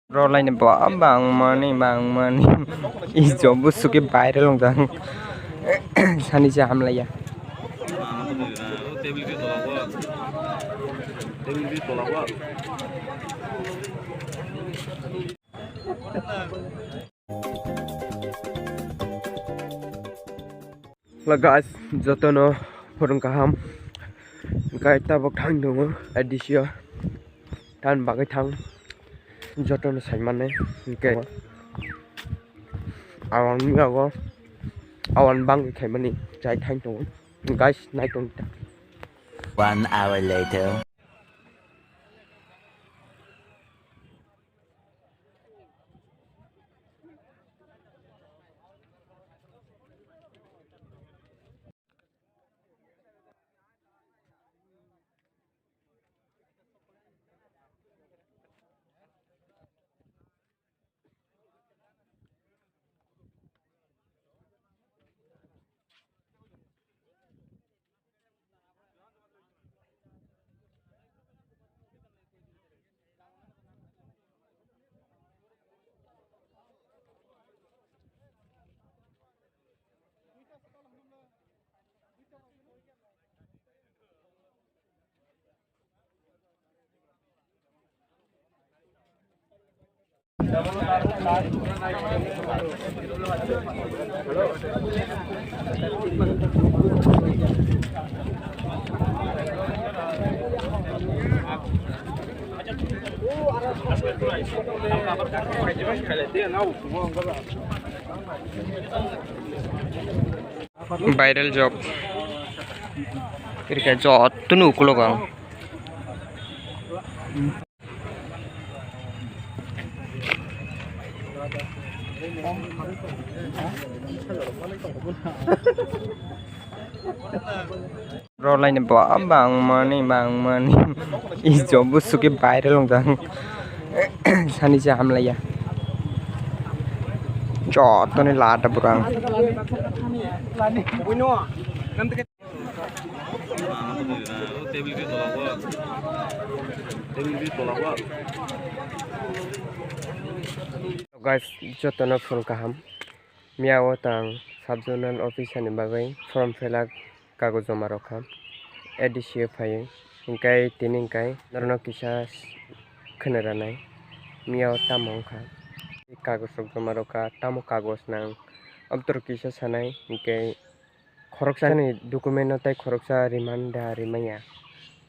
Rolling bỏ bằng money is job busuki viral long jang sani jam la ya guys jotono porong kaham kai tabok thang dong adisya tan bagai thang jotono saimane ke awan ngago awan bang khaimani chai thang dong guys night dong 1 hour later. viral job kira job tunu kulo bang rolling bỏ bằng money is job busuki viral long jang sani jam la ya jotono lata burang guys jotono phone kaham miao tang subzonal officer ni bagai form fill up kago joma rokham adc phaye ingkai tiningkai norno kisa khneranai miao tamong kha kagos joma rokha tamo kagos nang abdur kisa sanai ingkai khoroksa ni document no tai khoroksa rimanda rimaya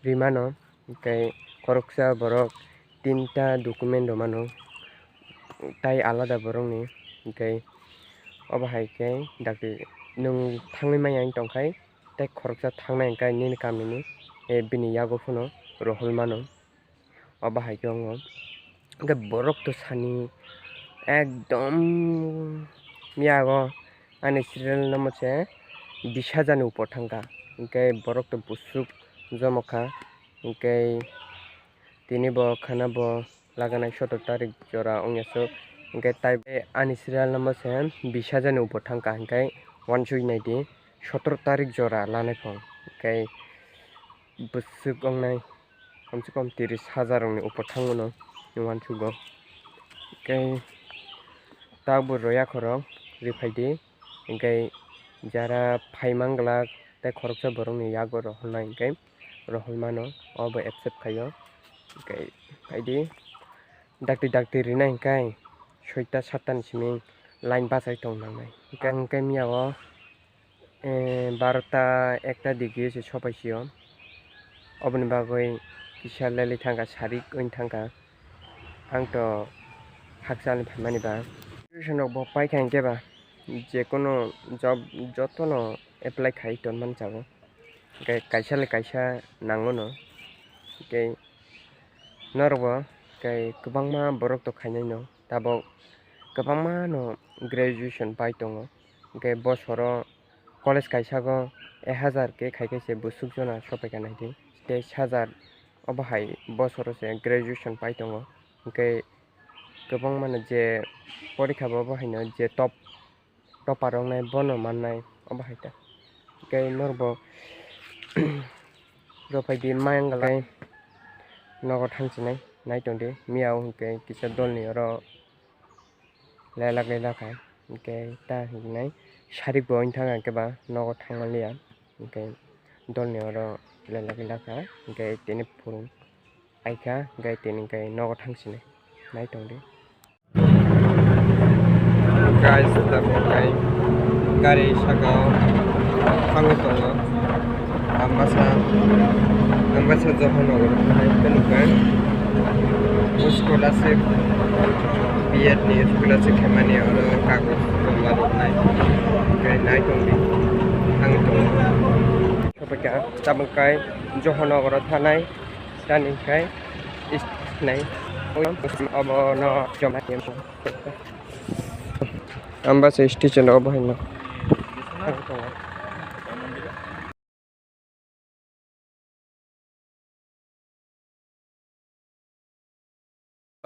rimano ingkai khoroksa borok tinta document domano tai alada borok ni ingkai obahai ke dakti nung thangni maya tongkai tai khoroksa thangnai ingkai nini kamini e bini yago phuno rohol mano obahai ke ongo ingkai borok to sani ekdom miyago ani serial number se 20,000 ni upor thangka ingkai borok to busuk jomokha ingkai tini bo khana bo laganai 17 tarik jora ongyaso ingkai tai ani serial number se 20,000 ni upor thangka ingkai wansui naidi 17 tarik jora lanai phang ingkai busuk ongnai komse kom 30,000 ni upor thangmono wansugo ingkai tabo roya khorok rifaidi ingkai jara phaimangla tai khoroksa borok ni yago roholnai ingkai roholmano obo accept khayo ingkai faidi dakti rinai ingkai 6ta 7ta ni siming line basai tongnai ingkai miyago 12ta 1ta degree se sopaisio oboni bagoi kisa leli thangka sarik oin thangka angto hakchal phaimani ba graduation rok bo paikha hingke ba jekono job jotono apply khai tonman jago ingkai kaisa nangono ingkai norbo ingkai kwbangma borok to khainai no tabok kwbangma no graduation pai tongo ingkai bosoro college kaisago 1000 ke khaike se busuk jona sopaika naidi 23000 obahai bosoro se graduation pai tongo ingkai kwbangma no je porikha bo bahaino je topper rok nai bono mannai obahai ta ingkai norbo ropaidi mayangla nogo thangchinai naitongde miao hingke kisa dolni oro lelak lelakha hingke ta hingnai sarik bo wngthang hingke ba nogo thangmanliya hingke dolni oro lelak lelakha hingke tini phurung aika hingke tini hingke nogo thangsinai naitongde guys tabai gari saka thangui tongo ambasa Johanogor penukan scholastic BEd ni scholastic kemani oro kagos tombaroknai kai naitongdi thangui tongo sobaka tabangkai Johanogor thanai tanikai nai abono jomatiam ambasa station obohino thangui tongo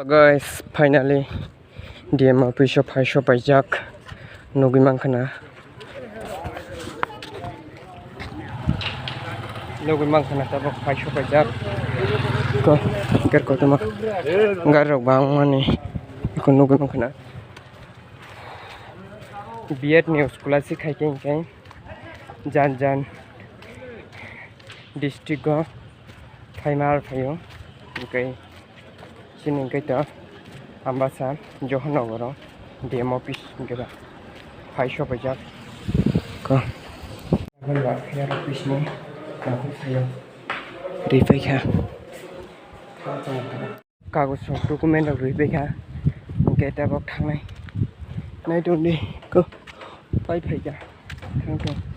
guys finally DM office paijak nugui mankana tabo paijak ko kerko tama garok bangmani ko nugui mankana BEd ni scholarship khaiking kai jan district go phaimar phayo kai sini kaita ambasa Johanogor DM office geba paisho pajak ko ba khair office ni kagu phayo rifekha kagos document rifekha geta bok thangnai naitongni ko pai phaija thank you